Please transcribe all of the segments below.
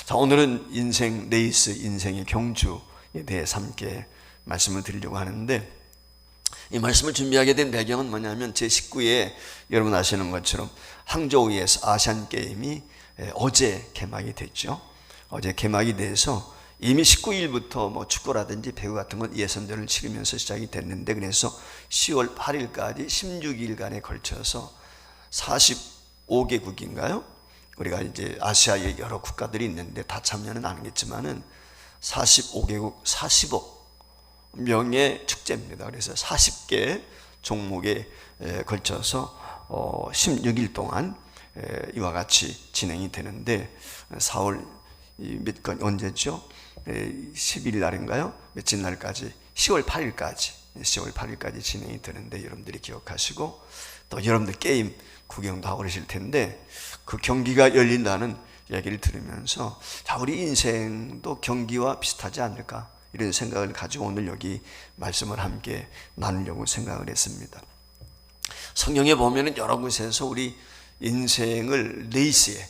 자, 오늘은 인생 레이스, 인생의 경주에 대해서 함께 말씀을 드리려고 하는데, 이 말씀을 준비하게 된 배경은 뭐냐면 제19회 여러분 아시는 것처럼 항저우에서 아시안게임이 어제 개막이 됐죠. 어제 개막이 돼서 이미 19일부터 뭐 축구라든지 배구 같은 건 예선전을 치르면서 시작이 됐는데, 그래서 10월 8일까지 16일간에 걸쳐서 45개국인가요? 우리가 이제 아시아의 여러 국가들이 있는데 다 참여는 안 하겠지만은 45개국 40억 명의 축제입니다. 그래서 40개 종목에 걸쳐서 16일 동안 이와 같이 진행이 되는데, 4월 몇 건 언제죠? 11일 날인가요? 며칠 날까지 10월 8일까지 진행이 되는데, 여러분들이 기억하시고 또 여러분들 게임 구경도 하고 그러실 텐데, 그 경기가 열린다는 이야기를 들으면서 자, 우리 인생도 경기와 비슷하지 않을까, 이런 생각을 가지고 오늘 여기 말씀을 함께 나누려고 생각을 했습니다. 성경에 보면은 여러 곳에서 우리 인생을 레이스에,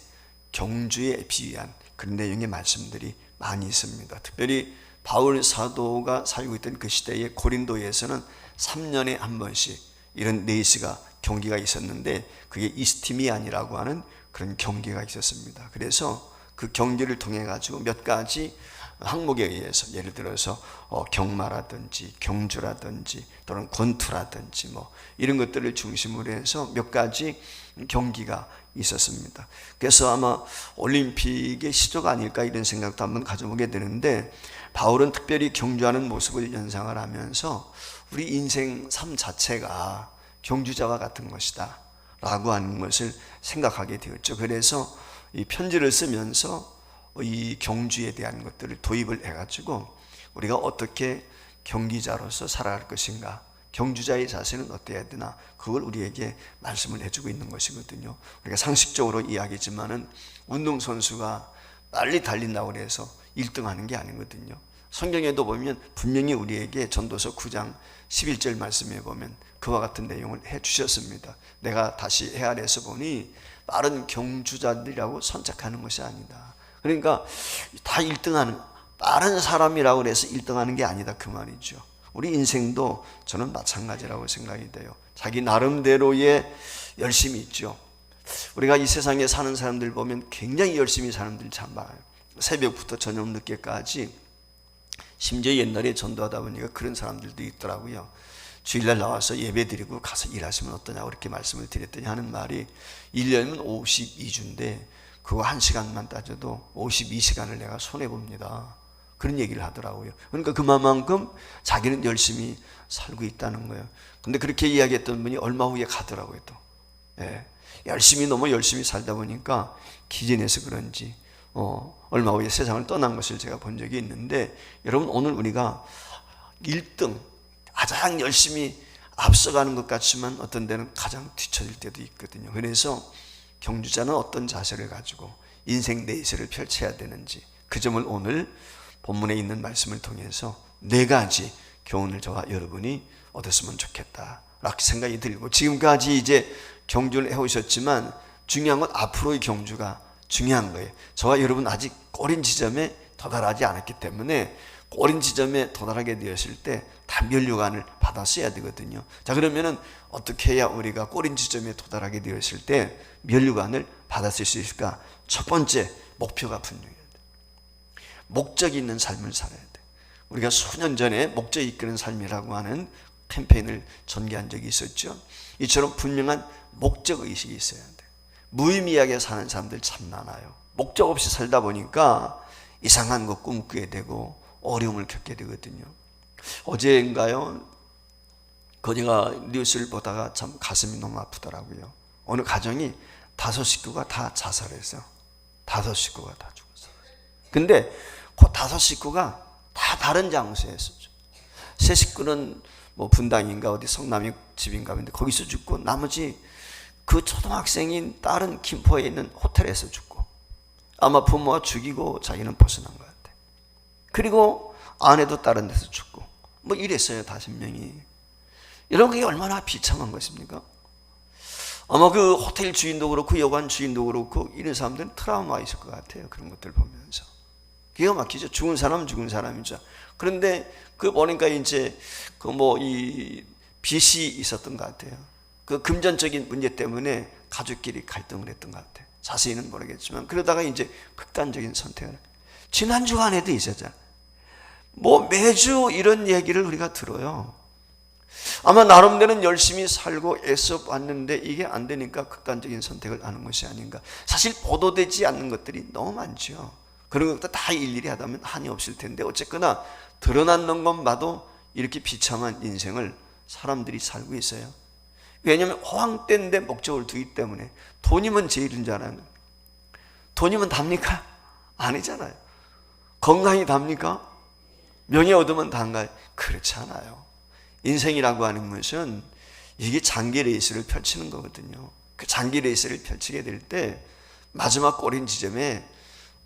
경주에 비유한 그런 내용의 말씀들이 많이 있습니다. 특별히 바울 사도가 살고 있던 그 시대에 고린도에서는 3년에 한 번씩 이런 레이스가, 경기가 있었는데, 그게 이스티미안이라고 하는 그런 경기가 있었습니다. 그래서 그 경기를 통해 가지고 몇 가지 항목에 의해서, 예를 들어서 경마라든지 경주라든지 또는 권투라든지 뭐 이런 것들을 중심으로 해서 몇 가지 경기가 있었습니다. 그래서 아마 올림픽의 시조가 아닐까, 이런 생각도 한번 가져보게 되는데, 바울은 특별히 경주하는 모습을 연상을 하면서 우리 인생 삶 자체가 경주자와 같은 것이다 라고 하는 것을 생각하게 되었죠. 그래서 이 편지를 쓰면서 이 경주에 대한 것들을 도입을 해가지고 우리가 어떻게 경기자로서 살아갈 것인가, 경주자의 자세는 어때야 되나, 그걸 우리에게 말씀을 해주고 있는 것이거든요. 우리가 상식적으로 이야기지만은 운동선수가 빨리 달린다고 해서 1등 하는 게 아니거든요. 성경에도 보면 분명히 우리에게 전도서 9장 11절 말씀에 보면 그와 같은 내용을 해 주셨습니다. 내가 다시 헤아려서 보니 빠른 경주자들이라고 선착하는 것이 아니다. 그러니까 다 1등하는, 빠른 사람이라고 해서 1등하는 게 아니다, 그 말이죠. 우리 인생도 저는 마찬가지라고 생각이 돼요. 자기 나름대로의 열심이 있죠. 우리가 이 세상에 사는 사람들 보면 굉장히 열심히 사는 사람들이 참 많아요. 새벽부터 저녁 늦게까지, 심지어 옛날에 전도하다 보니까 그런 사람들도 있더라고요. 주일날 나와서 예배 드리고 가서 일하시면 어떠냐고 그렇게 말씀을 드렸더니 하는 말이, 1년이면 52주인데 그거 1시간만 따져도 52시간을 내가 손해봅니다, 그런 얘기를 하더라고요. 그러니까 그만큼 자기는 열심히 살고 있다는 거예요. 근데 그렇게 이야기했던 분이 얼마 후에 가더라고요. 또 너무 열심히 살다 보니까 기진해서 그런지 얼마 후에 세상을 떠난 것을 제가 본 적이 있는데, 여러분 오늘 우리가 1등, 가장 열심히 앞서가는 것 같지만 어떤 데는 가장 뒤처질 때도 있거든요. 그래서 경주자는 어떤 자세를 가지고 인생 레이스를 펼쳐야 되는지, 그 점을 오늘 본문에 있는 말씀을 통해서 4가지 교훈을 저와 여러분이 얻었으면 좋겠다 라고 생각이 들고, 지금까지 이제 경주를 해오셨지만 중요한 건 앞으로의 경주가 중요한 거예요. 저와 여러분 아직 꼬린 지점에 도달하지 않았기 때문에 꼬린 지점에 도달하게 되었을 때 다 면류관을 받았어야 되거든요. 자, 그러면은 어떻게 해야 우리가 꼬린 지점에 도달하게 되었을 때 면류관을 받았을 수 있을까? 첫 번째, 목표가 분명해야 돼. 목적이 있는 삶을 살아야 돼. 우리가 수년 전에 목적이 이끄는 삶이라고 하는 캠페인을 전개한 적이 있었죠. 이처럼 분명한 목적 의식이 있어야 돼. 무의미하게 사는 사람들 참 많아요. 목적 없이 살다 보니까 이상한 거 꿈꾸게 되고 어려움을 겪게 되거든요. 어제인가요? 제가 뉴스를 보다가 참 가슴이 너무 아프더라고요. 어느 가정이 5식구가 다 자살했어요. 5식구가 다 죽었어요. 근데 그 5식구가 다 다른 장소에 있었죠. 3식구는 뭐 분당인가 어디 성남이 집인가 근데 거기서 죽고, 나머지 그 초등학생인 딸은 김포에 있는 호텔에서 죽고, 아마 부모가 죽이고 자기는 벗어난 것 같아. 그리고 아내도 다른 데서 죽고, 뭐 이랬어요. 5명이. 여러분, 그게 얼마나 비참한 것입니까? 아마 그 호텔 주인도 그렇고 여관 주인도 그렇고 이런 사람들은 트라우마 있을 것 같아요. 그런 것들 보면서. 기가 막히죠. 죽은 사람은 죽은 사람이죠. 그런데 그 보니까 이제 그 이 빚이 있었던 것 같아요. 그 금전적인 문제 때문에 가족끼리 갈등을 했던 것 같아요. 자세히는 모르겠지만 그러다가 이제 극단적인 선택을. 지난 주간에도 있었잖아요. 매주 이런 얘기를 우리가 들어요. 아마 나름대로는 열심히 살고 애써 왔는데 이게 안 되니까 극단적인 선택을 하는 것이 아닌가. 사실 보도되지 않는 것들이 너무 많죠. 그런 것도 다 일일이 하다면 한이 없을 텐데 어쨌거나 드러나는 것 봐도 이렇게 비참한 인생을 사람들이 살고 있어요. 왜냐하면 호황때인데 목적을 두기 때문에. 돈이면 제일인 줄 알아요. 돈이면 답니까? 아니잖아요. 건강이 답니까? 명예 얻으면 단가요? 그렇지 않아요. 인생이라고 하는 것은 이게 장기 레이스를 펼치는 거거든요. 그 장기 레이스를 펼치게 될 때 마지막 꼬린 지점에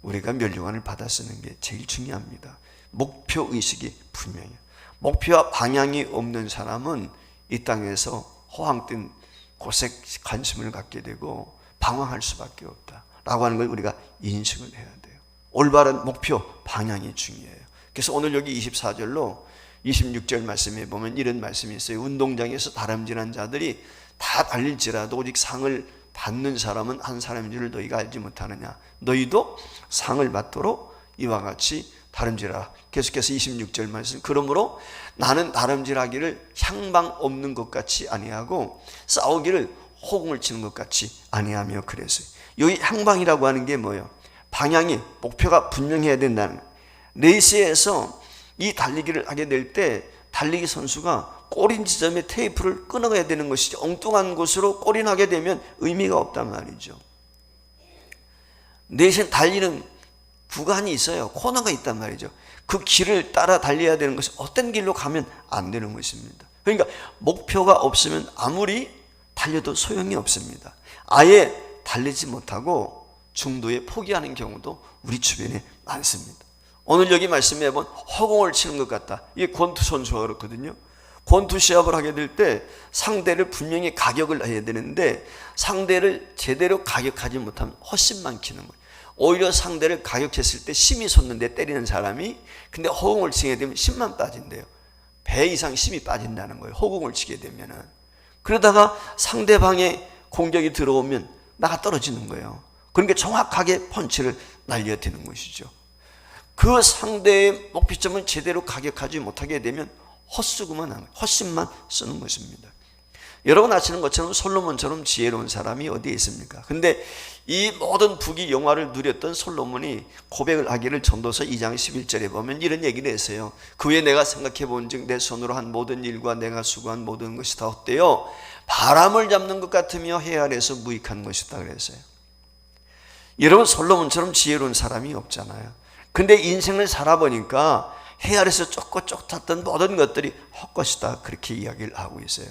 우리가 멸류관을 받아 쓰는 게 제일 중요합니다. 목표 의식이 분명해요. 목표와 방향이 없는 사람은 이 땅에서 호황된 곳에 관심을 갖게 되고 방황할 수밖에 없다라고 하는 걸 우리가 인식을 해야 돼요. 올바른 목표, 방향이 중요해요. 그래서 오늘 여기 24절로 26절 말씀에 보면 이런 말씀이 있어요. 운동장에서 다름질한 자들이 다 달릴지라도 오직 상을 받는 사람은 한 사람인 줄 너희가 알지 못하느냐. 너희도 상을 받도록 이와 같이 다름질하라. 계속해서 26절 말씀. 그러므로 나는 다름질하기를 향방 없는 것 같이 아니하고 싸우기를 호공을 치는 것 같이 아니하며 그랬어요. 여기 향방이라고 하는 게 뭐예요? 방향이, 목표가 분명해야 된다는 거예요. 레이스에서 이 달리기를 하게 될 때 달리기 선수가 꼬린 지점에 테이프를 끊어가야 되는 것이죠. 엉뚱한 곳으로 꼬린하게 되면 의미가 없단 말이죠. 내신 달리는 구간이 있어요. 코너가 있단 말이죠. 그 길을 따라 달려야 되는 것이 어떤 길로 가면 안 되는 것입니다. 그러니까 목표가 없으면 아무리 달려도 소용이 없습니다. 아예 달리지 못하고 중도에 포기하는 경우도 우리 주변에 많습니다. 오늘 여기 말씀해 본 허공을 치는 것 같다. 이게 권투 선수가 그렇거든요. 권투 시합을 하게 될 때 상대를 분명히 가격을 해야 되는데 상대를 제대로 가격하지 못하면 헛심만 키는 거예요. 오히려 상대를 가격했을 때 심이 솟는데 때리는 사람이 근데 허공을 치게 되면 심만 빠진대요. 배 이상 심이 빠진다는 거예요. 허공을 치게 되면은. 그러다가 상대방의 공격이 들어오면 나가 떨어지는 거예요. 그러니까 정확하게 펀치를 날려야 되는 것이죠. 그 상대의 목표점을 제대로 가격하지 못하게 되면 헛수고만 하는 거예요. 헛심만 쓰는 것입니다. 여러분 아시는 것처럼 솔로몬처럼 지혜로운 사람이 어디에 있습니까? 근데 이 모든 부귀 영화를 누렸던 솔로몬이 고백을 하기를 전도서 2장 11절에 보면 이런 얘기를 했어요. 그 후에 내가 생각해 본즉 내 손으로 한 모든 일과 내가 수고한 모든 것이 다 헛되어 바람을 잡는 것 같으며 해 아래에서 무익한 것이다 그랬어요. 여러분 솔로몬처럼 지혜로운 사람이 없잖아요. 근데 인생을 살아보니까 해 아래에서 쫓고 쫓았던 모든 것들이 헛것이다 그렇게 이야기를 하고 있어요.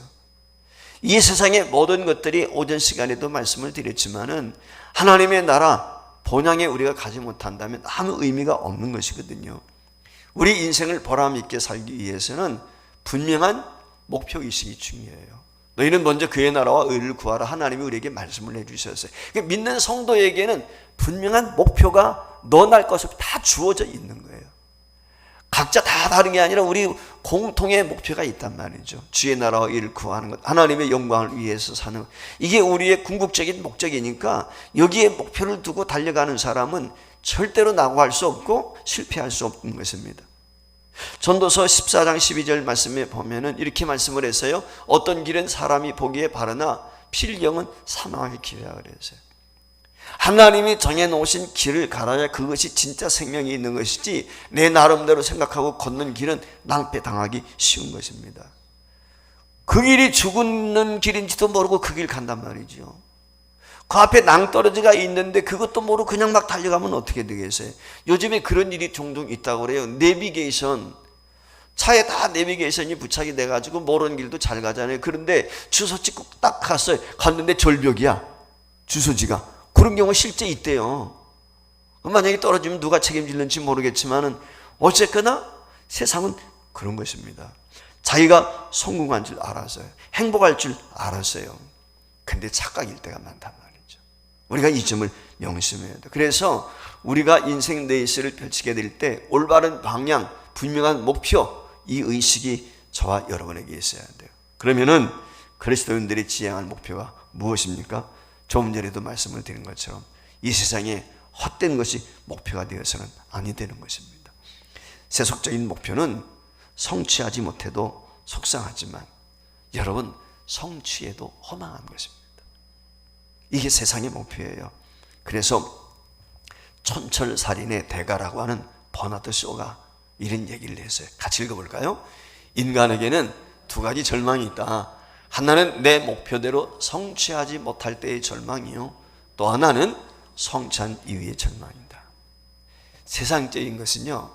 이 세상의 모든 것들이 오전 시간에도 말씀을 드렸지만은 하나님의 나라 본향에 우리가 가지 못한다면 아무 의미가 없는 것이거든요. 우리 인생을 보람 있게 살기 위해서는 분명한 목표의식이 중요해요. 너희는 먼저 그의 나라와 의를 구하라. 하나님이 우리에게 말씀을 해주셨어요. 믿는 성도에게는 분명한 목표가 너 날 것을 다 주어져 있는 거예요. 각자 다 다른 게 아니라 우리 공통의 목표가 있단 말이죠. 주의 나라와 일을 구하는 것, 하나님의 영광을 위해서 사는 것. 이게 우리의 궁극적인 목적이니까 여기에 목표를 두고 달려가는 사람은 절대로 낙오할 수 없고 실패할 수 없는 것입니다. 전도서 14장 12절 말씀에 보면은 이렇게 말씀을 했어요. 어떤 길은 사람이 보기에 바르나 필경은 사망의 길이라 그랬어요. 하나님이 정해놓으신 길을 가라야 그것이 진짜 생명이 있는 것이지 내 나름대로 생각하고 걷는 길은 낭패당하기 쉬운 것입니다. 그 길이 죽는 길인지도 모르고 그 길 간단 말이죠. 그 앞에 낭떠러지가 있는데 그것도 모르고 그냥 막 달려가면 어떻게 되겠어요? 요즘에 그런 일이 종종 있다고 그래요. 내비게이션, 차에 다 내비게이션이 부착이 돼가지고 모르는 길도 잘 가잖아요. 그런데 주소 찍고 딱 갔어요. 갔는데 절벽이야, 주소지가. 그런 경우 실제 있대요. 만약에 떨어지면 누가 책임질는지 모르겠지만은 어쨌거나 세상은 그런 것입니다. 자기가 성공한 줄 알았어요. 행복할 줄 알았어요. 근데 착각일 때가 많단 말이죠. 우리가 이 점을 명심해야 돼요. 그래서 우리가 인생 레이스를 펼치게 될 때 올바른 방향, 분명한 목표, 이 의식이 저와 여러분에게 있어야 돼요. 그러면은 그리스도인들이 지향할 목표가 무엇입니까? 조금 전에도 말씀을 드린 것처럼 이 세상에 헛된 것이 목표가 되어서는 아니 되는 것입니다. 세속적인 목표는 성취하지 못해도 속상하지만 여러분, 성취해도 허망한 것입니다. 이게 세상의 목표예요. 그래서 촌철살인의 대가라고 하는 버나드 쇼가 이런 얘기를 했어요. 같이 읽어볼까요? 인간에게는 두 가지 절망이 있다. 하나는 내 목표대로 성취하지 못할 때의 절망이요, 또 하나는 성취한 이후의 절망이다. 세상적인 것은요,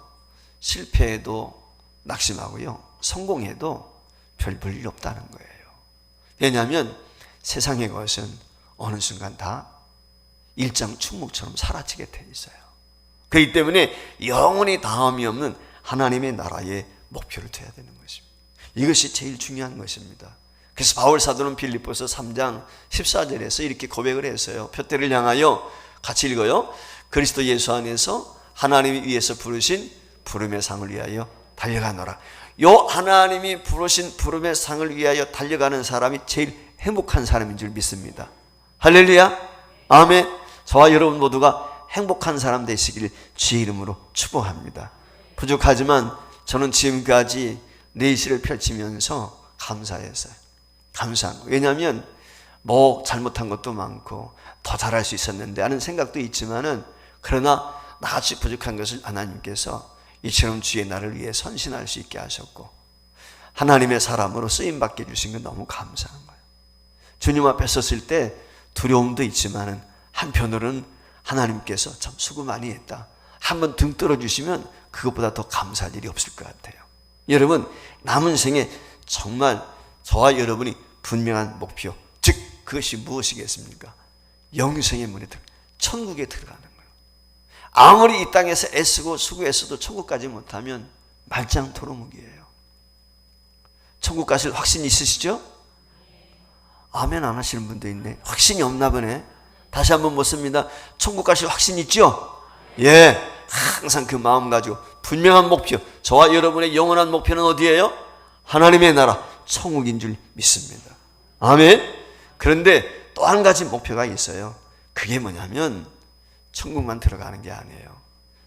실패해도 낙심하고요, 성공해도 별 볼일 없다는 거예요. 왜냐하면 세상의 것은 어느 순간 다 일장춘몽처럼 사라지게 돼 있어요. 그렇기 때문에 영원히 다함이 없는 하나님의 나라의 목표를 둬야 되는 것입니다. 이것이 제일 중요한 것입니다. 그래서 바울 사도는 빌립보서 3장 14절에서 이렇게 고백을 했어요. 표대를 향하여, 같이 읽어요. 그리스도 예수 안에서 하나님이 위에서 부르신 부름의 상을 위하여 달려가노라. 요 하나님이 부르신 부름의 상을 위하여 달려가는 사람이 제일 행복한 사람인 줄 믿습니다. 할렐루야, 아멘. 저와 여러분 모두가 행복한 사람 되시길 주의 이름으로 축복합니다. 부족하지만 저는 지금까지 내실을 펼치면서 감사했어요. 감사한 거. 왜냐하면 뭐 잘못한 것도 많고 더 잘할 수 있었는데 하는 생각도 있지만은, 그러나 나같이 부족한 것을 하나님께서 이처럼 주의 나를 위해 선신할 수 있게 하셨고 하나님의 사람으로 쓰임받게 해주신 건 너무 감사한 거예요. 주님 앞에 섰을 때 두려움도 있지만은 한편으로는 하나님께서 참 수고 많이 했다, 한번 등 떨어주시면 그것보다 더 감사할 일이 없을 것 같아요. 여러분, 남은 생에 정말 저와 여러분이 분명한 목표, 즉 그것이 무엇이겠습니까? 영생의 문에 천국에 들어가는 거예요. 아무리 이 땅에서 애쓰고 수고했어도 천국 가지 못하면 말짱 도루묵이에요. 천국 가실 확신 있으시죠? 아멘 안 하시는 분도 있네. 확신이 없나 보네. 다시 한번 묻습니다. 천국 가실 확신 있죠? 예, 항상 그 마음 가지고 분명한 목표, 저와 여러분의 영원한 목표는 어디예요? 하나님의 나라, 천국인 줄 믿습니다. 아멘. 그런데 또 한 가지 목표가 있어요. 그게 뭐냐면 천국만 들어가는 게 아니에요.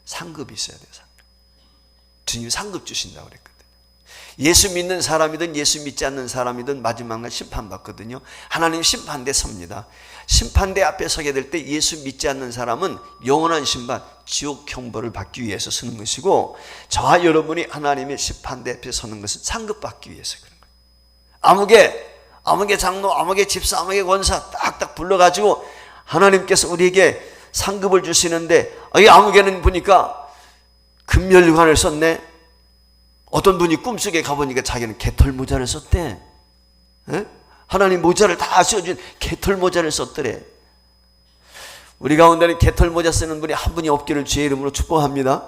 상급이 있어야 돼요. 상급. 주님이 상급 주신다고 그랬거든요. 예수 믿는 사람이든 예수 믿지 않는 사람이든 마지막날 심판받거든요. 하나님 심판대 섭니다. 심판대 앞에 서게 될 때 예수 믿지 않는 사람은 영원한 심판, 지옥 형벌을 받기 위해서 서는 것이고, 저와 여러분이 하나님의 심판대 앞에 서는 것은 상급받기 위해서 그런 거예요. 아무개 장로, 아무개 집사, 아무개 권사 딱딱 불러가지고 하나님께서 우리에게 상급을 주시는데, 이 아무개는 보니까 금면류관을 썼네. 어떤 분이 꿈속에 가보니까 자기는 개털 모자를 썼대. 에? 하나님 모자를 다 씌워준 개털 모자를 썼더래. 우리 가운데는 개털 모자 쓰는 분이 한 분이 없기를 주의 이름으로 축복합니다.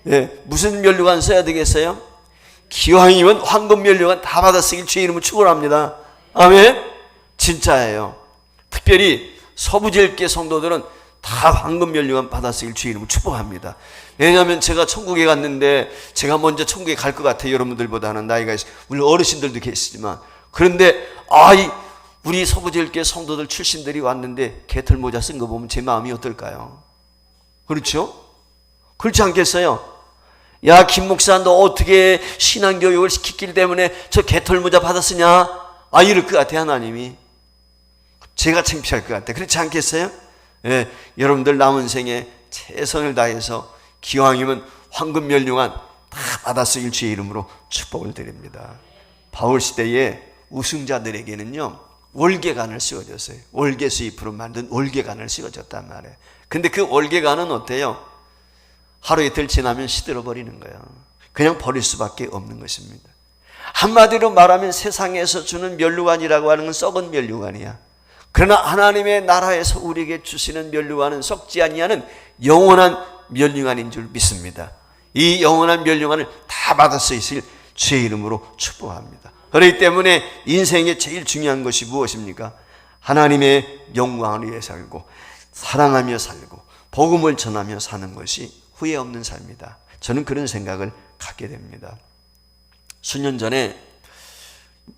예, 무슨 면류관 써야 되겠어요? 기왕이면 황금 면류관 다 받아 쓰길 주의 이름으로 축원합니다. 아멘. 진짜예요. 특별히 서부제일교회 성도들은 다 황금 면류관 받아 쓰길 주의 이름으로 축복합니다. 왜냐하면 제가 천국에 갔는데 제가 먼저 천국에 갈 것 같아요. 여러분들보다는 나이가 있어요. 우리 어르신들도 계시지만. 그런데 우리 서부제일교회 성도들 출신들이 왔는데 개털 모자 쓴 거 보면 제 마음이 어떨까요? 그렇죠? 그렇지 않겠어요? 야, 김 목사, 너 어떻게 신앙교육을 시키기 때문에 저 개털 모자 받았으냐? 이럴 것 같아. 하나님이 제가 창피할 것 같아. 그렇지 않겠어요? 예, 여러분들 남은 생에 최선을 다해서 기왕이면 황금 면류관 다 받아 쓰길 주의 이름으로 축복을 드립니다. 바울 시대에 우승자들에게는요 월계관을 씌워줬어요. 월계 수잎으로 만든 월계관을 씌워줬단 말이에요. 근데 그 월계관은 어때요? 하루 이틀 지나면 시들어버리는 거예요. 그냥 버릴 수밖에 없는 것입니다. 한마디로 말하면 세상에서 주는 면류관이라고 하는 건 썩은 면류관이야. 그러나 하나님의 나라에서 우리에게 주시는 면류관은 썩지 아니하는 영원한 면류관인 줄 믿습니다. 이 영원한 면류관을 다 받아 쓰실 주의 이름으로 축복합니다. 그렇기 때문에 인생에 제일 중요한 것이 무엇입니까? 하나님의 영광을 위해 살고 사랑하며 살고 복음을 전하며 사는 것이 후회 없는 삶이다. 저는 그런 생각을 갖게 됩니다. 수년 전에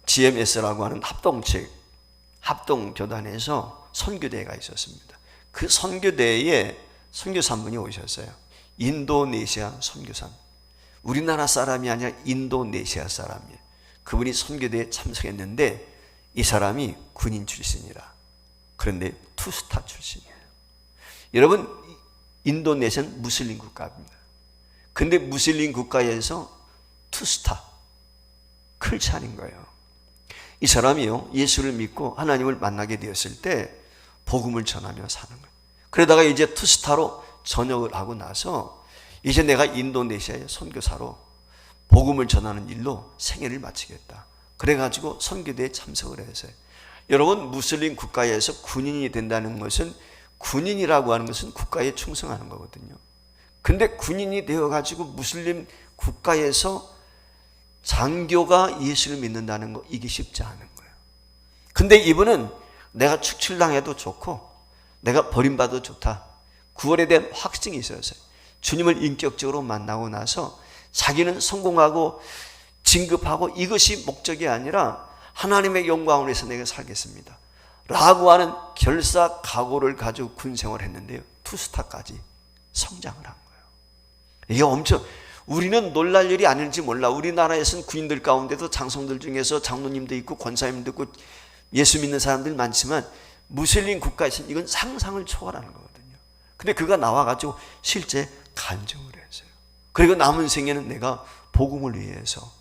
GMS라고 하는 합동교단에서 선교대회가 있었습니다. 그 선교대회에 선교사분이 오셨어요. 인도네시아 선교사. 우리나라 사람이 아니라 인도네시아 사람이에요. 그분이 선교대회에 참석했는데 이 사람이 군인 출신이라. 그런데 투스타 출신이에요. 여러분, 인도네시아는 무슬림 국가입니다. 근데 무슬림 국가에서 투스타, 크리스찬인 거예요. 이 사람이요, 예수를 믿고 하나님을 만나게 되었을 때 복음을 전하며 사는 거예요. 그러다가 이제 투스타로 전역을 하고 나서 이제 내가 인도네시아의 선교사로 복음을 전하는 일로 생애를 마치겠다. 그래가지고 선교대에 참석을 했어요. 여러분, 무슬림 국가에서 군인이 된다는 것은, 군인이라고 하는 것은 국가에 충성하는 거거든요. 근데 군인이 되어가지고 무슬림 국가에서 장교가 예수를 믿는다는 거, 이게 쉽지 않은 거예요. 근데 이분은 내가 축출당해도 좋고 내가 버림받아도 좋다, 구원에 대한 확증이 있었어요. 주님을 인격적으로 만나고 나서 자기는 성공하고 진급하고 이것이 목적이 아니라 하나님의 영광을 위해서 내가 살겠습니다 라고 하는 결사각오를 가지고 군생활을 했는데요, 투스타까지 성장을 한 거예요. 이게 엄청, 우리는 놀랄 일이 아닐지 몰라. 우리나라에서는 군인들 가운데도 장성들 중에서 장로님도 있고 권사님도 있고 예수 믿는 사람들 많지만 무슬림 국가에서는 이건 상상을 초월하는 거거든요. 근데 그가 나와가지고 실제 간증을 했어요. 그리고 남은 생에는 내가 복음을 위해서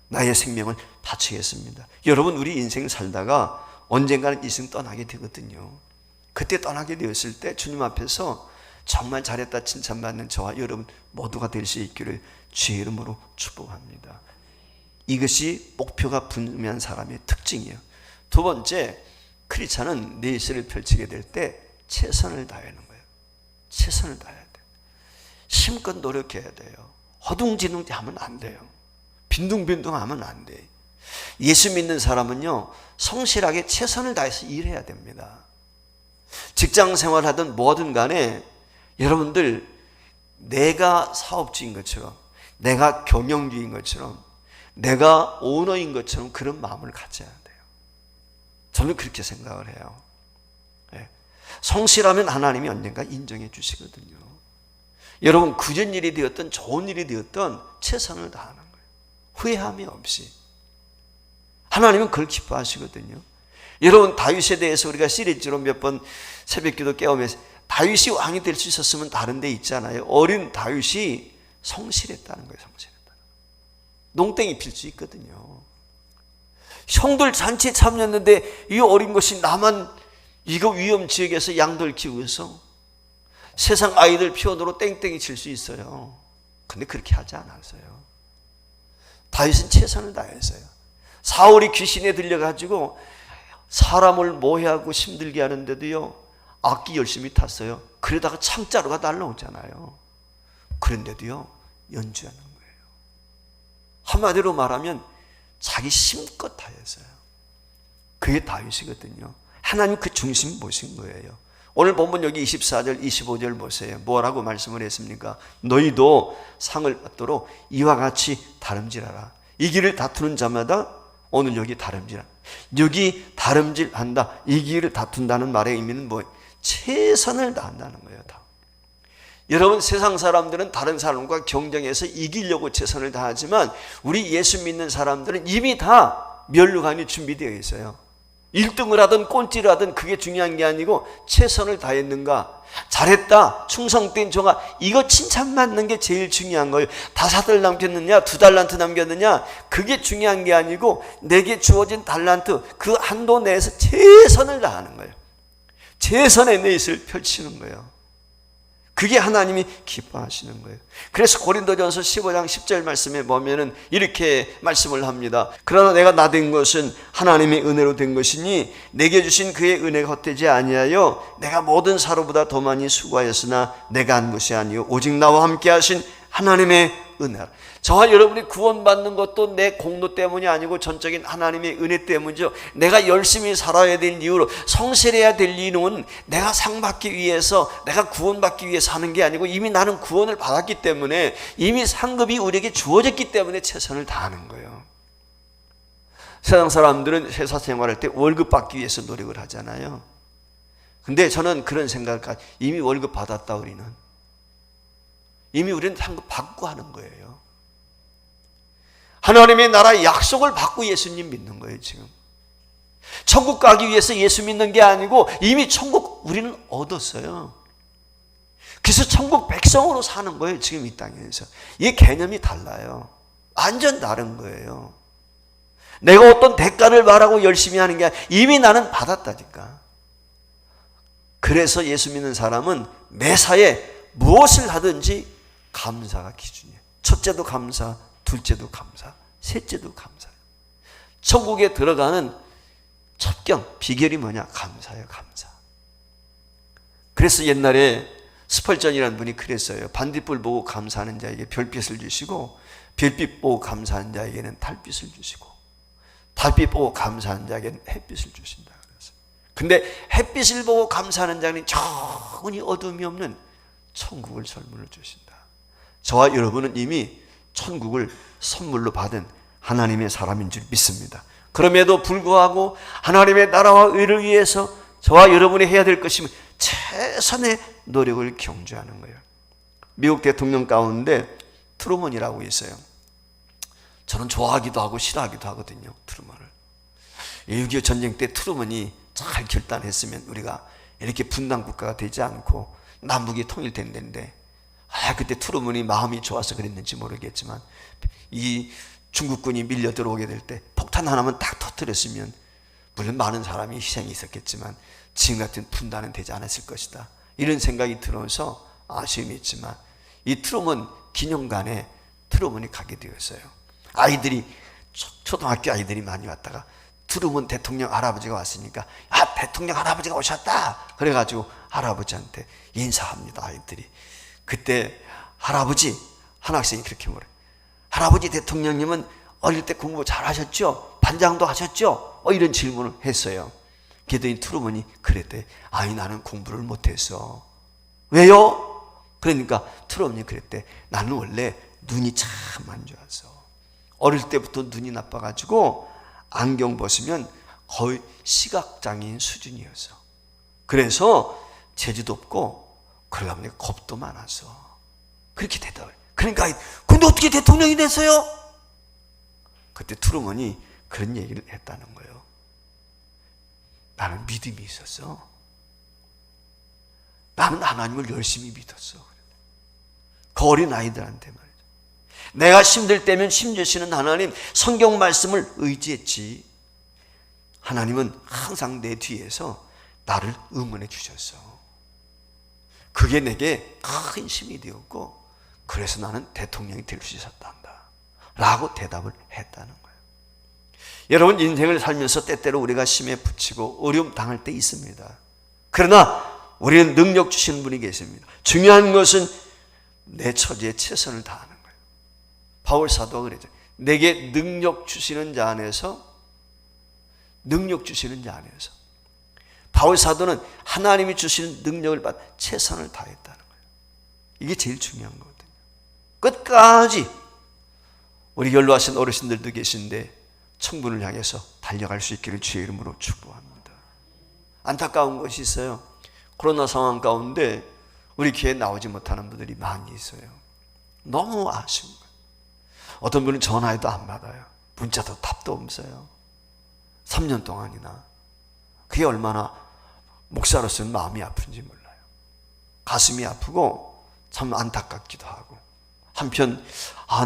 나의 생명을 바치겠습니다. 여러분, 우리 인생 살다가 언젠가는 이 세상 떠나게 되거든요. 그때 떠나게 되었을 때 주님 앞에서 정말 잘했다 칭찬받는 저와 여러분 모두가 될 수 있기를 주의 이름으로 축복합니다. 이것이 목표가 분명한 사람의 특징이에요. 두 번째, 크리스찬은 내실을 펼치게 될 때 최선을 다하는 거예요. 최선을 다해야 돼요. 힘껏 노력해야 돼요. 허둥지둥 하면 안 돼요. 빈둥빈둥하면 안 돼요. 예수 믿는 사람은요, 성실하게 최선을 다해서 일해야 됩니다. 직장 생활하든 뭐든 간에 여러분들, 내가 사업주인 것처럼, 내가 경영주인 것처럼, 내가 오너인 것처럼 그런 마음을 가져야 돼요. 저는 그렇게 생각을 해요. 성실하면 하나님이 언젠가 인정해 주시거든요. 여러분, 굳은 일이 되었든 좋은 일이 되었든 최선을 다하는 거예요. 후회함이 없이. 하나님은 그걸 기뻐하시거든요. 여러분, 다윗에 대해서 우리가 시리즈로 몇 번 새벽기도 깨우면서 다윗이 왕이 될 수 있었으면 다른 데 있잖아요. 어린 다윗이 성실했다는 거예요. 성실했다는. 농땡이 필 수 있거든요. 형들 잔치에 참였는데 이 어린 것이 나만 이거 위험 지역에서 양들 키우면서 세상 아이들 피원으로 땡땡이 칠 수 있어요. 근데 그렇게 하지 않았어요. 다윗은 최선을 다했어요. 사울이 귀신에 들려가지고 사람을 모해하고 힘들게 하는데도요, 악기 열심히 탔어요. 그러다가 창자루가 날라오잖아요. 그런데도요, 연주하는 거예요. 한마디로 말하면 자기 힘껏 다했어요. 그게 다윗이거든요. 하나님 그 중심 보신 거예요. 오늘 본문 여기 24절 25절 보세요. 뭐라고 말씀을 했습니까? 너희도 상을 받도록 이와 같이 다름질하라. 이 길을 다투는 자마다, 오늘 여기 다름질한다, 여기 다름질한다, 이 길을 다툰다는 말의 의미는 뭐예요? 최선을 다한다는 거예요. 다. 여러분, 세상 사람들은 다른 사람과 경쟁해서 이기려고 최선을 다하지만 우리 예수 믿는 사람들은 이미 다 멸류관이 준비되어 있어요. 1등을 하든 꼴찌를 하든 그게 중요한 게 아니고 최선을 다했는가, 잘했다, 충성된 종아, 이거 칭찬받는 게 제일 중요한 거예요. 5달 남겼느냐 2달란트 남겼느냐, 그게 중요한 게 아니고 내게 주어진 달란트 그 한도 내에서 최선을 다하는 거예요. 최선의 내잇을 펼치는 거예요. 그게 하나님이 기뻐하시는 거예요. 그래서 고린도전서 15장 10절 말씀에 보면은 이렇게 말씀을 합니다. 그러나 내가 나된 것은 하나님의 은혜로 된 것이니 내게 주신 그의 은혜가 헛되지 아니하여 내가 모든 사로보다 더 많이 수고하였으나 내가 한 것이 아니요 오직 나와 함께 하신 하나님의 은혜라. 저와 여러분이 구원받는 것도 내 공로 때문이 아니고 전적인 하나님의 은혜 때문이죠. 내가 열심히 살아야 될 이유로, 성실해야 될 이유는 내가 상 받기 위해서, 내가 구원받기 위해서 하는 게 아니고 이미 나는 구원을 받았기 때문에, 이미 상급이 우리에게 주어졌기 때문에 최선을 다하는 거예요. 세상 사람들은 회사 생활할 때 월급 받기 위해서 노력을 하잖아요. 근데 저는 그런 생각을, 이미 월급 받았다. 이미 우리는 상급 받고 하는 거예요. 하나님의 나라의 약속을 받고 예수님 믿는 거예요. 지금 천국 가기 위해서 예수 믿는 게 아니고 이미 천국 우리는 얻었어요. 그래서 천국 백성으로 사는 거예요. 지금 이 땅에서. 이 개념이 달라요. 완전 다른 거예요. 내가 어떤 대가를 말하고 열심히 하는 게 아니라 이미 나는 받았다니까. 그래서 예수 믿는 사람은 매사에 무엇을 하든지 감사가 기준이에요. 첫째도 감사, 둘째도 감사, 셋째도 감사. 천국에 들어가는 첩경, 비결이 뭐냐? 감사예요. 감사. 그래서 옛날에 스펄전이라는 분이 그랬어요. 반딧불 보고 감사하는 자에게 별빛을 주시고, 별빛 보고 감사하는 자에게는 달빛을 주시고, 달빛 보고 감사하는 자에게는 햇빛을 주신다. 근데 햇빛을 보고 감사하는 자는 영원히 어둠이 없는 천국을 선물로 주신다. 저와 여러분은 이미 천국을 선물로 받은 하나님의 사람인 줄 믿습니다. 그럼에도 불구하고 하나님의 나라와 의를 위해서 저와 여러분이 해야 될 것이면 최선의 노력을 경주하는 거예요. 미국 대통령 가운데 트루먼이라고 있어요. 저는 좋아하기도 하고 싫어하기도 하거든요. 트루먼을. 6.25 전쟁 때 트루먼이 잘 결단했으면 우리가 이렇게 분단 국가가 되지 않고 남북이 통일된다는데, 그때 트루먼이 마음이 좋아서 그랬는지 모르겠지만 이 중국군이 밀려 들어오게 될 때 폭탄 하나만 딱 터뜨렸으면 물론 많은 사람이 희생이 있었겠지만 지금 같은 분단은 되지 않았을 것이다. 이런 생각이 들어서 아쉬움이 있지만 이 트루먼 기념관에 트루먼이 가게 되었어요. 아이들이, 초등학교 아이들이 많이 왔다가 트루먼 대통령 할아버지가 왔으니까, 대통령 할아버지가 오셨다. 그래가지고 할아버지한테 인사합니다. 아이들이. 그때 할아버지, 한 학생이 그렇게 물어요. 할아버지, 대통령님은 어릴 때 공부 잘 하셨죠? 반장도 하셨죠? 이런 질문을 했어요. 그랬더니 트루먼이 그랬대. 나는 공부를 못했어. 왜요? 그러니까 트루먼이 그랬대. 나는 원래 눈이 참 안 좋아서 어릴 때부터 눈이 나빠가지고 안경 벗으면 거의 시각장애인 수준이었어. 그래서 재주도 없고 그러다 보니 겁도 많아서 그렇게 대답을. 그러니까 근데 어떻게 대통령이 됐어요? 그때 트루먼이 그런 얘기를 했다는 거예요. 나는 믿음이 있었어. 나는 하나님을 열심히 믿었어. 그 어린 아이들한테 말이죠. 내가 힘들 때면 힘주시는 하나님, 성경 말씀을 의지했지. 하나님은 항상 내 뒤에서 나를 응원해 주셨어. 그게 내게 큰 힘이 되었고, 그래서 나는 대통령이 될 수 있었단다 라고 대답을 했다는 거예요. 여러분, 인생을 살면서 때때로 우리가 심에 부치고 어려움 당할 때 있습니다. 그러나 우리는 능력 주시는 분이 계십니다. 중요한 것은 내 처지에 최선을 다하는 거예요. 바울 사도가 그랬죠. 내게 능력 주시는 자 안에서, 바울 사도는 하나님이 주시는 능력을 받아 최선을 다했다는 거예요. 이게 제일 중요한 거거든요. 끝까지 우리 연로하신 어르신들도 계신데 천국을 향해서 달려갈 수 있기를 주의 이름으로 축복합니다. 안타까운 것이 있어요. 코로나 상황 가운데 우리 교회에 나오지 못하는 분들이 많이 있어요. 너무 아쉬운 거예요. 어떤 분은 전화해도 안 받아요. 문자도 답도 없어요. 3년 동안이나. 그게 얼마나 목사로서는 마음이 아픈지 몰라요. 가슴이 아프고 참 안타깝기도 하고, 한편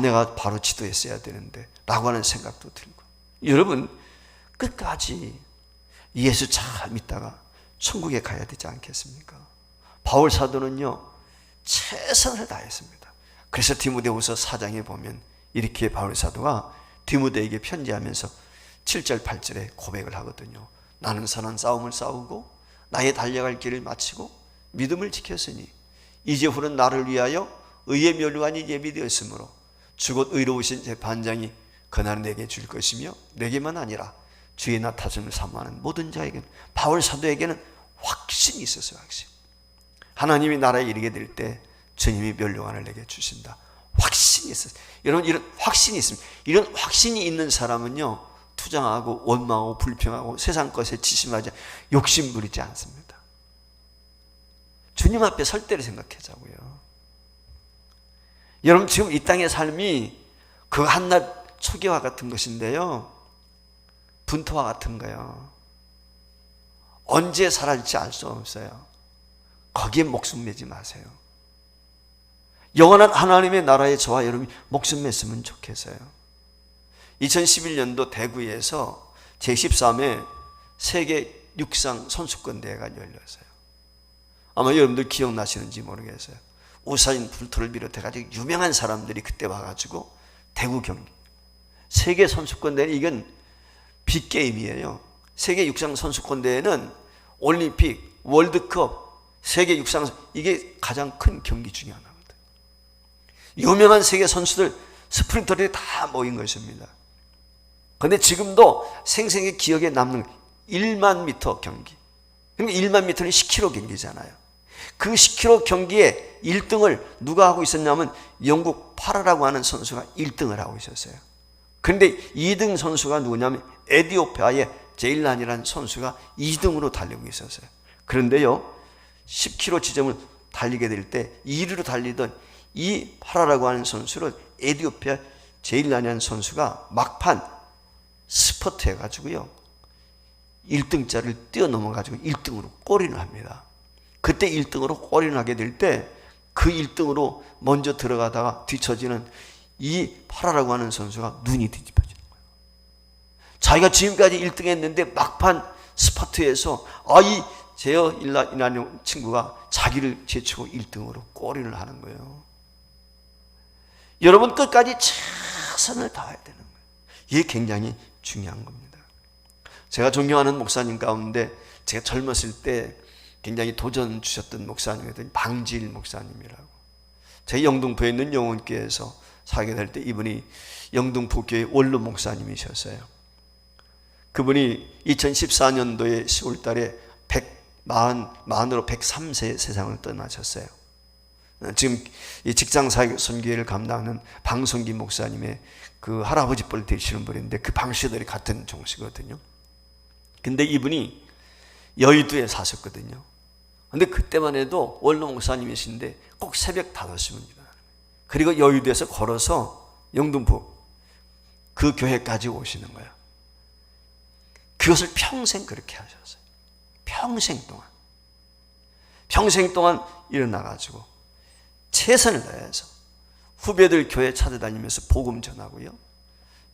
내가 바로 지도했어야 되는데 라고 하는 생각도 들고. 여러분, 끝까지 예수 잘 믿다가 천국에 가야 되지 않겠습니까? 바울 사도는요, 최선을 다했습니다. 그래서 디모데후서 4장에 보면 이렇게 바울 사도가 디모데에게 편지하면서 7절 8절에 고백을 하거든요. 나는 선한 싸움을 싸우고 나의 달려갈 길을 마치고 믿음을 지켰으니 이제 후는 나를 위하여 의의 멸관이 예비되었으므로 주곧 의로우신 재판장이 그날은 내게 줄 것이며 내게만 아니라 주의 나타심을 사모하는 모든 자에게는, 바울 사도에게는 확신이 있었어요. 확신. 하나님이 나라에 이르게 될 때 주님이 멸류관을 내게 주신다. 확신이 있어요. 여러분, 이런 확신이 있습니다. 이런 확신이 있는 사람은요, 투정하고 원망하고 불평하고 세상 것에 지심하지, 욕심 부리지 않습니다. 주님 앞에 설 때를 생각하자고요. 여러분, 지금 이 땅의 삶이 그 한낱 초기와 같은 것인데요, 분토와 같은 거예요. 언제 사라질지 알 수 없어요. 거기에 목숨 매지 마세요. 영원한 하나님의 나라에 저와 여러분이 목숨 맸으면 좋겠어요. 2011년도 대구에서 제13회 세계 육상 선수권 대회가 열렸어요. 아마 여러분들 기억나시는지 모르겠어요. 우사인 볼트를 비롯해가지고 유명한 사람들이 그때 와가지고 대구 경기, 세계 선수권 대회, 이건 빅게임이에요. 세계 육상 선수권 대회는 올림픽, 월드컵, 세계 육상, 이게 가장 큰 경기 중에 하나거든요. 유명한 세계 선수들, 스프린터들이 다 모인 것입니다. 그런데 지금도 생생히 기억에 남는 1만 미터 경기. 그러니까 1만 미터는 10km 경기잖아요. 그 10km 경기에 1등을 누가 하고 있었냐면 영국 파라라고 하는 선수가 1등을 하고 있었어요. 그런데 2등 선수가 누구냐면 에티오피아의 제일란이라는 선수가 2등으로 달리고 있었어요. 그런데요, 10km 지점을 달리게 될 때 2위로 달리던 이 파라라고 하는 선수를 에티오피아 제일란이라는 선수가 막판 스퍼트 해가지고요, 1등짜리를 뛰어넘어가지고 1등으로 골인을 합니다. 그때 1등으로 골인을 하게 될 때 그 1등으로 먼저 들어가다가 뒤처지는 이 파라라고 하는 선수가 눈이 뒤집혀지는 거예요. 자기가 지금까지 1등 했는데 막판 스퍼트에서 이 제어 일라이라는 친구가 자기를 제치고 1등으로 골인을 하는 거예요. 여러분, 끝까지 최선을 다해야 되는 거예요. 이게 굉장히 중요한 겁니다. 제가 존경하는 목사님 가운데 제가 젊었을 때 굉장히 도전 주셨던 목사님이었던 방지일 목사님이라고, 제 영등포에 있는 영혼교회에서 살게 될 때 이분이 영등포교회 원로 목사님이셨어요. 그분이 2014년도에 10월 달에 140으로 103세 세상을 떠나셨어요. 지금 이 직장사역 선교회를 감당하는 방송기 목사님의 그 할아버지 뻘 되시는 분인데 그 방씨들이 같은 종씨거든요. 근데 이분이 여의도에 사셨거든요. 근데 그때만 해도 원로 목사님이신데 꼭 새벽 5시면 일어나는 거예요. 그리고 여의도에서 걸어서 영등포 그 교회까지 오시는 거예요. 그것을 평생 그렇게 하셨어요. 평생 동안 일어나가지고 최선을 다해서 후배들 교회 찾아다니면서 복음 전하고요,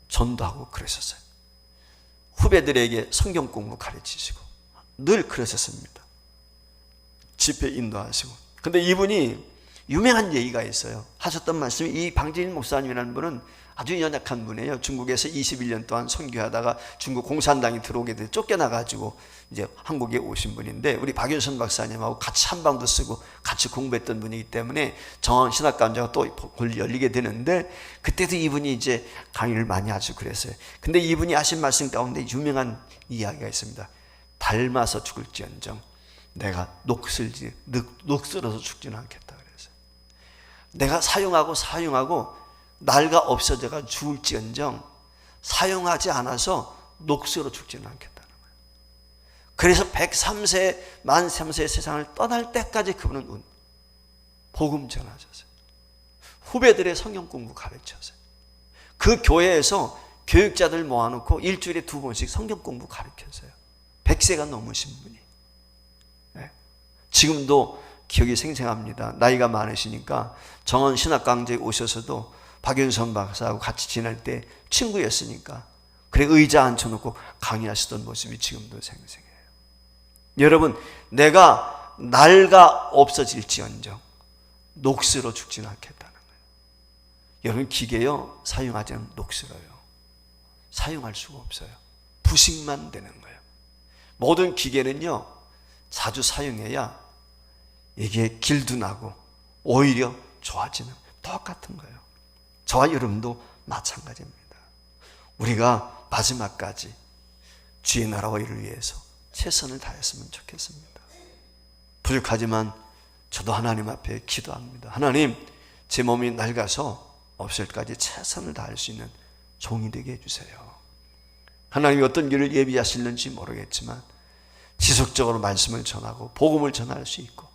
전도하고 그러셨어요. 후배들에게 성경 공부 가르치시고 늘 그러셨습니다. 집회 인도하시고. 근데 이분이 유명한 얘기가 있어요. 하셨던 말씀이, 이 방진일 목사님이라는 분은 아주 연약한 분이에요. 중국에서 21년 동안 선교하다가 중국 공산당이 들어오게 돼 쫓겨나가지고 이제 한국에 오신 분인데, 우리 박윤선 박사님하고 같이 한방도 쓰고 같이 공부했던 분이기 때문에 정원 신학감자가 또 열리게 되는데, 그때도 이분이 이제 강의를 많이 하시고 그랬어요. 근데 이분이 하신 말씀 가운데 유명한 이야기가 있습니다. 닮아서 죽을지언정 내가 녹슬어서 죽지는 않겠다 그랬어요. 내가 사용하고 날가 없어져가 죽을지언정 사용하지 않아서 녹슬어 죽지는 않겠다는 거예요. 그래서 103세, 만 3세 세상을 떠날 때까지 그분은 복음 전하셨어요. 후배들의 성경 공부 가르쳤어요. 그 교회에서 교육자들 모아놓고 일주일에 2번씩 성경 공부 가르쳤어요. 100세가 넘으신 분이. 네. 지금도 기억이 생생합니다. 나이가 많으시니까 정원 신학강좌에 오셔서도 박윤선 박사하고 같이 지낼 때 친구였으니까 그래 의자 앉혀놓고 강의하시던 모습이 지금도 생생해요. 여러분, 내가 날가 없어질지언정 녹슬어 죽지는 않겠다는 거예요. 여러분, 기계요 사용하자면 녹슬어요. 사용할 수가 없어요. 부식만 되는 거예요. 모든 기계는요 자주 사용해야 이게 길도 나고 오히려 좋아지는, 똑같은 거예요. 저와 여러분도 마찬가지입니다. 우리가 마지막까지 주의 나라와 일을 위해서 최선을 다했으면 좋겠습니다. 부족하지만 저도 하나님 앞에 기도합니다. 하나님, 제 몸이 낡아서 없을 때까지 최선을 다할 수 있는 종이 되게 해주세요. 하나님이 어떤 길을 예비하시는지 모르겠지만 지속적으로 말씀을 전하고 복음을 전할 수 있고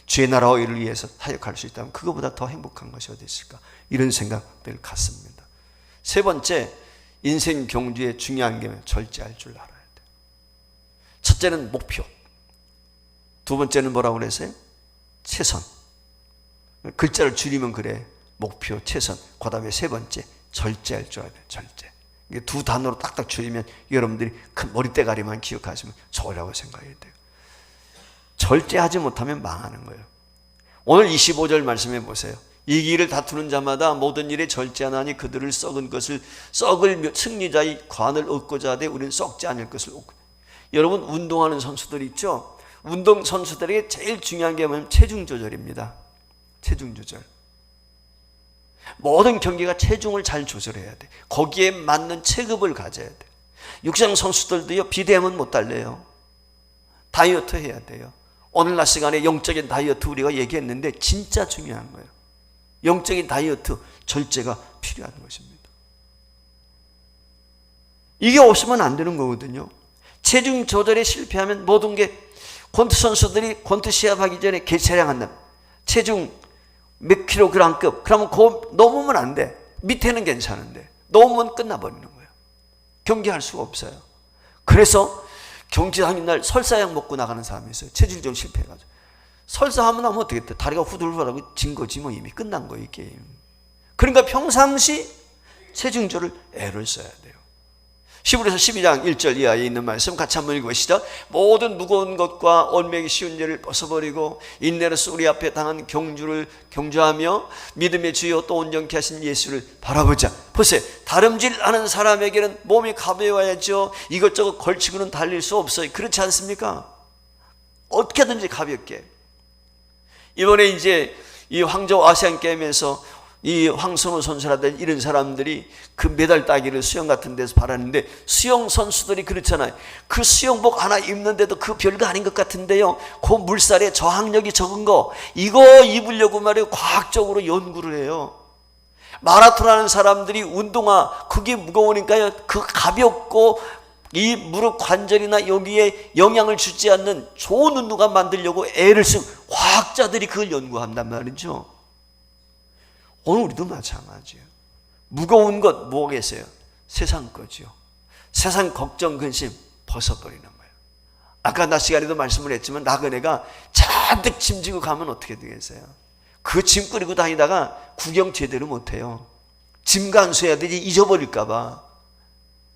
주의 나라와 일을 위해서 사역할 수 있다면 그거보다 더 행복한 것이 어디 있을까? 이런 생각들 같습니다. 세 번째, 인생 경주의 중요한 게 절제할 줄 알아야 돼요. 첫째는 목표, 두 번째는 뭐라고 그랬어요? 최선. 글자를 줄이면 그래. 목표, 최선. 그 다음에 세 번째, 절제할 줄 알아야 돼요. 절제. 이게 두 단어로 딱딱 줄이면 여러분들이 큰 머리대가리만 기억하시면 좋으라고 생각해야 돼요. 절제하지 못하면 망하는 거예요. 오늘 25절 말씀해 보세요. 이기를 다투는 자마다 모든 일에 절제하나니 그들을 썩을 승리자의 관을 얻고자 하되 우리는 썩지 않을 것을 얻고. 여러분, 운동하는 선수들 있죠? 운동 선수들에게 제일 중요한 게 뭐냐면 체중 조절입니다. 체중 조절. 모든 경기가 체중을 잘 조절해야 돼. 거기에 맞는 체급을 가져야 돼. 육상 선수들도요, 비대면 못 달려요. 다이어트 해야 돼요. 오늘날 시간에 영적인 다이어트 우리가 얘기했는데 진짜 중요한 거예요. 영적인 다이어트, 절제가 필요한 것입니다. 이게 없으면 안 되는 거거든요. 체중 조절에 실패하면 모든 게, 권투 선수들이 권투 시합하기 전에 개체량한다. 체중 몇 킬로그램급. 그러면 그거 넘으면 안 돼. 밑에는 괜찮은데 넘으면 끝나버리는 거예요. 경기할 수가 없어요. 그래서 경기 당일날 설사약 먹고 나가는 사람이 있어요. 체질적으로 실패해가지고. 설사하면 하면 어떻게 돼? 다리가 후들후들하고 진 거지 뭐. 이미 끝난 거예요, 이 게임. 그러니까 평상시 체중조를 애를 써야 돼요. 히브리서 12장 1절 이하에 있는 말씀 같이 한번 읽으시죠. 모든 무거운 것과 얽매기 쉬운 죄를 벗어버리고 인내로서 우리 앞에 당한 경주를 경주하며 믿음의 주여 또 온전케 하신 예수를 바라보자. 보세요. 다름질하는 사람에게는 몸이 가벼워야죠. 이것저것 걸치고는 달릴 수 없어요. 그렇지 않습니까? 어떻게든지 가볍게. 이번에 이제 이 황저 아시안 게임에서 이 황선우 선수라든지 이런 사람들이 그 메달 따기를 수영 같은 데서 바라는데, 수영 선수들이 그렇잖아요. 그 수영복 하나 입는데도 그 별거 아닌 것 같은데요, 그 물살에 저항력이 적은 거, 이거 입으려고 말이에요, 과학적으로 연구를 해요. 마라톤 하는 사람들이 운동화, 그게 무거우니까요, 그 가볍고 이 무릎 관절이나 여기에 영향을 주지 않는 좋은 운동화 만들려고 애를 쓴 과학자들이 그걸 연구한단 말이죠. 오늘 우리도 마찬가지예요. 무거운 것 뭐겠어요? 세상 거죠. 세상 걱정 근심 벗어버리는 거예요. 아까 낮 시간에도 말씀을 했지만 나그네가 잔뜩 짐지고 가면 어떻게 되겠어요? 그 짐 끌고 다니다가 구경 제대로 못해요. 짐 간수해야 되지 잊어버릴까 봐.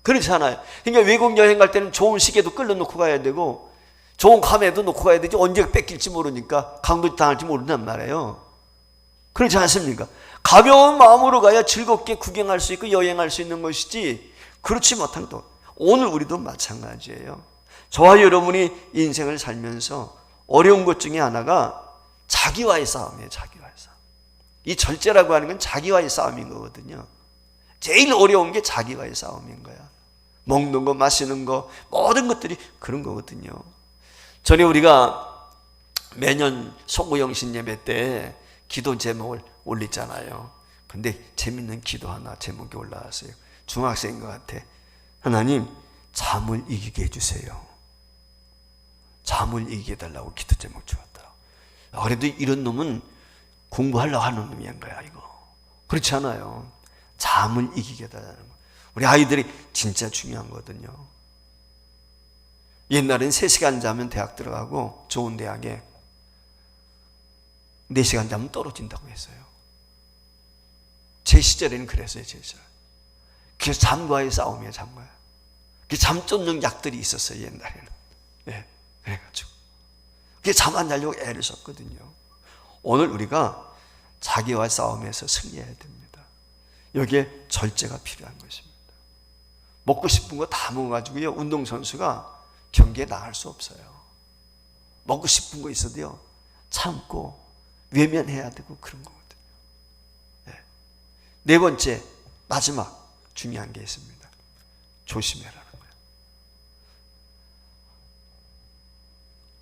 그렇잖아요. 그러니까 외국 여행 갈 때는 좋은 시계도 끌려놓고 가야 되고 좋은 카메라도 놓고 가야 되지, 언제 뺏길지 모르니까 강도 당할지 모른단 말이에요. 그렇지 않습니까? 가벼운 마음으로 가야 즐겁게 구경할 수 있고 여행할 수 있는 것이지, 그렇지 못한 또 오늘 우리도 마찬가지예요. 저와 여러분이 인생을 살면서 어려운 것 중에 하나가 자기와의 싸움이에요. 자기와의 싸움. 이 절제라고 하는 건 자기와의 싸움인 거거든요. 제일 어려운 게 자기와의 싸움인 거야. 먹는 거, 마시는 거, 모든 것들이 그런 거거든요. 전에 우리가 매년 송구영신 예배 때 기도 제목을 올리잖아요. 근데 재밌는 기도 하나 제목이 올라왔어요. 중학생인 것 같아. 하나님, 잠을 이기게 해주세요. 잠을 이기게 해달라고 기도 제목 주었더라고. 그래도 이런 놈은 공부하려고 하는 놈인 거야, 이거. 그렇지 않아요. 잠을 이기게 해달라는 거. 우리 아이들이 진짜 중요한 거거든요. 옛날엔 3시간 자면 대학 들어가고 좋은 대학에 4시간 자면 떨어진다고 했어요. 제 시절에는 그랬어요. 제 시절. 그래서 잠과의 싸움이에요. 잠과. 잠 쫓는 약들이 있었어요. 옛날에는. 네, 그래가지고 그게 잠 안 자려고 애를 썼거든요. 오늘 우리가 자기와 싸움에서 승리해야 됩니다. 여기에 절제가 필요한 것입니다. 먹고 싶은 거 다 먹어가지고요, 운동선수가 경기에 나갈 수 없어요. 먹고 싶은 거 있어도요, 참고 외면해야 되고 그런 거거든요. 네. 네 번째, 마지막 중요한 게 있습니다. 조심해라는 거예요.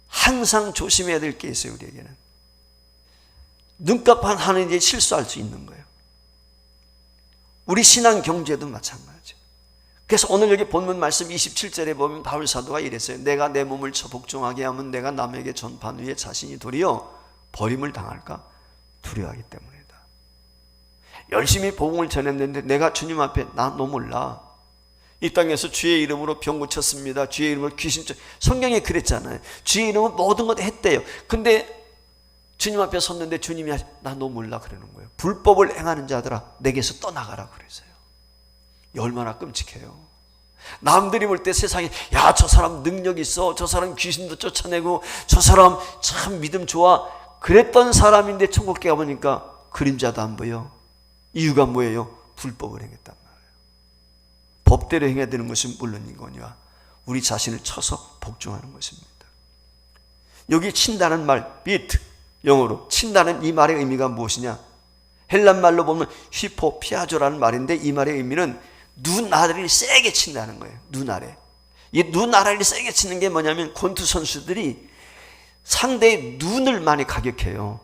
항상 조심해야 될 게 있어요. 우리에게는 눈값 하는 이제 실수할 수 있는 거예요. 우리 신앙 경제도 마찬가지예요. 그래서 오늘 여기 본문 말씀 27절에 보면 바울 사도가 이랬어요. 내가 내 몸을 복종하게 하면 내가 남에게 전판 위에 자신이 도리어 버림을 당할까 두려워하기 때문이다. 열심히 복음을 전했는데 내가 주님 앞에 나 너 몰라. 이 땅에서 주의 이름으로 병 고쳤습니다. 주의 이름으로 귀신 쫓 성경에 그랬잖아요. 주의 이름으로 모든 것 했대요. 근데 주님 앞에 섰는데 주님이 나 너 몰라 그러는 거예요. 불법을 행하는 자들아 내게서 떠나가라 그랬어요. 얼마나 끔찍해요. 남들이 볼 때 세상에 야 저 사람 능력 있어, 저 사람 귀신도 쫓아내고, 저 사람 참 믿음 좋아 그랬던 사람인데 천국에 가보니까 그림자도 안 보여. 이유가 뭐예요? 불법을 행했단 말이에요. 법대로 행해야 되는 것은 물론이거니와 우리 자신을 쳐서 복종하는 것입니다. 여기 친다는 말 beat, 영어로 친다는 이 말의 의미가 무엇이냐? 헬란 말로 보면 휘포피아조라는 말인데 이 말의 의미는 눈 아래를 세게 친다는 거예요. 눈 아래. 이 눈 아래를 세게 치는 게 뭐냐면 권투 선수들이 상대의 눈을 많이 가격해요.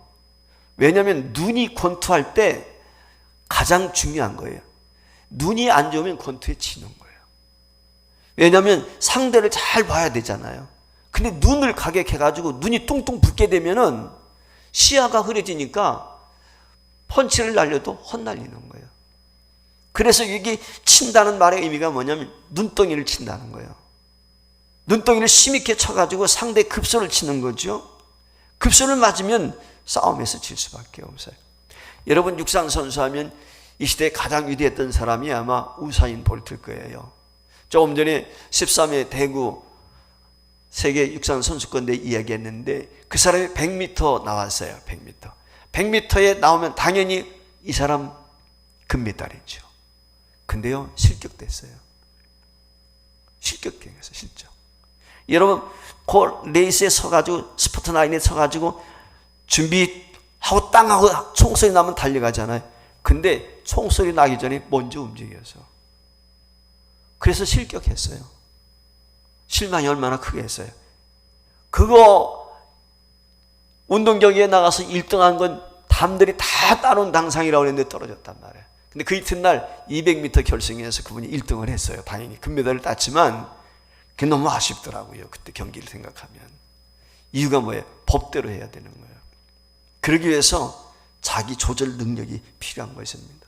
왜냐하면 눈이 권투할 때 가장 중요한 거예요. 눈이 안 좋으면 권투에 치는 거예요. 왜냐하면 상대를 잘 봐야 되잖아요. 근데 눈을 가격해가지고 눈이 뚱뚱 붓게 되면은 시야가 흐려지니까 펀치를 날려도 헛날리는 거예요. 그래서 여기 친다는 말의 의미가 뭐냐면 눈덩이를 친다는 거예요. 눈덩이를 힘있게 쳐가지고 상대 급소를 치는 거죠. 급소를 맞으면 싸움에서 질 수밖에 없어요. 여러분 육상 선수하면 이 시대에 가장 위대했던 사람이 아마 우사인 볼트일 거예요. 조금 전에 13회 대구 세계 육상 선수권대회 이야기했는데 그 사람이 100m 나왔어요. 100m. 100m에 나오면 당연히 이 사람 금메달이죠. 근데요 실격됐어요. 실격했어요. 실격. 여러분 그 레이스에 서가지고 스포트라인에 서가지고 준비하고 땅하고 총소리 나면 달려가잖아요. 근데 총소리 나기 전에 먼저 움직여서 그래서 실격했어요. 실망이 얼마나 크게 했어요. 그거 운동 경기에 나가서 1등한 건 남들이 다 따놓은 당상이라고 했는데 떨어졌단 말이에요. 근데 그 이튿날 200m 결승에서 그분이 1등을 했어요. 다행히 금메달을 땄지만 그게 너무 아쉽더라고요. 그때 경기를 생각하면. 이유가 뭐예요? 법대로 해야 되는 거예요. 그러기 위해서 자기 조절 능력이 필요한 것입니다.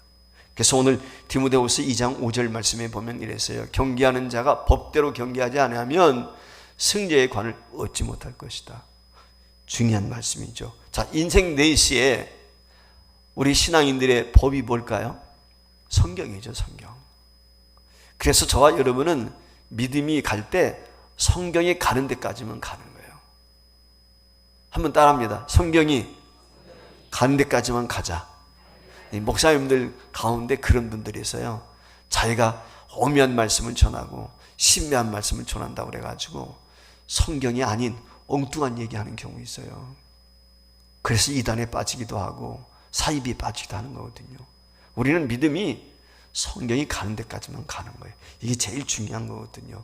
그래서 오늘 디모데후서 2장 5절 말씀에 보면 이랬어요. 경계하는 자가 법대로 경계하지 않으면 승리의 관을 얻지 못할 것이다. 중요한 말씀이죠. 자, 인생 레이스에 우리 신앙인들의 법이 뭘까요? 성경이죠, 성경. 그래서 저와 여러분은 믿음이 갈 때 성경이 가는 데까지만 가는 거예요. 한번 따라합니다. 성경이 가는 데까지만 가자. 목사님들 가운데 그런 분들이 있어요. 자기가 오묘한 말씀을 전하고 신묘한 말씀을 전한다고 그래가지고 성경이 아닌 엉뚱한 얘기하는 경우 있어요. 그래서 이단에 빠지기도 하고 사이비에 빠지기도 하는 거거든요. 우리는 믿음이 성경이 가는 데까지만 가는 거예요. 이게 제일 중요한 거거든요.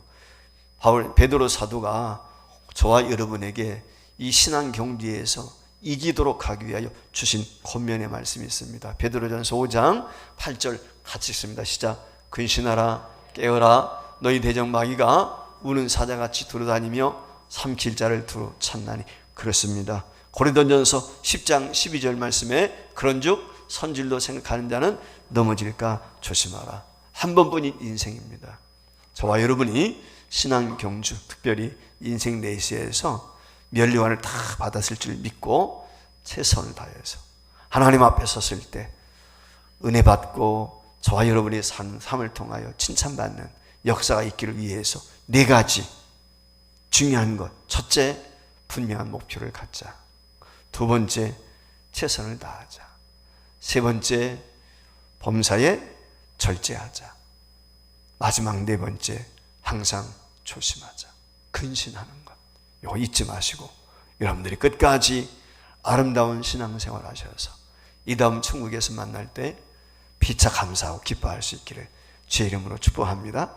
베드로 사도가 저와 여러분에게 이 신앙 경주에서 이기도록 하기 위하여 주신 권면의 말씀이 있습니다. 베드로전서 5장 8절 같이 읽습니다. 시작. 근신하라 깨어라 너희 대적 마귀가 우는 사자같이 두루다니며 삼킬 자를 두루 찾나니 그렇습니다. 고린도전서 10장 12절 말씀에 그런즉 선질로 생각하는 자는 넘어질까 조심하라. 한 번뿐인 인생입니다. 저와 여러분이 신앙 경주 특별히 인생 레이스에서 면류관을 다 받았을 줄 믿고 최선을 다해서 하나님 앞에 섰을 때 은혜 받고 저와 여러분의 삶을 통하여 칭찬받는 역사가 있기를 위해서 네 가지 중요한 것. 첫째, 분명한 목표를 갖자. 두 번째, 최선을 다하자. 세 번째, 범사에 절제하자. 마지막 네 번째, 항상 조심하자. 근신하는 것. 이거 잊지 마시고 여러분들이 끝까지 아름다운 신앙생활 하셔서 이 다음 천국에서 만날 때 피차 감사하고 기뻐할 수 있기를 주의 이름으로 축복합니다.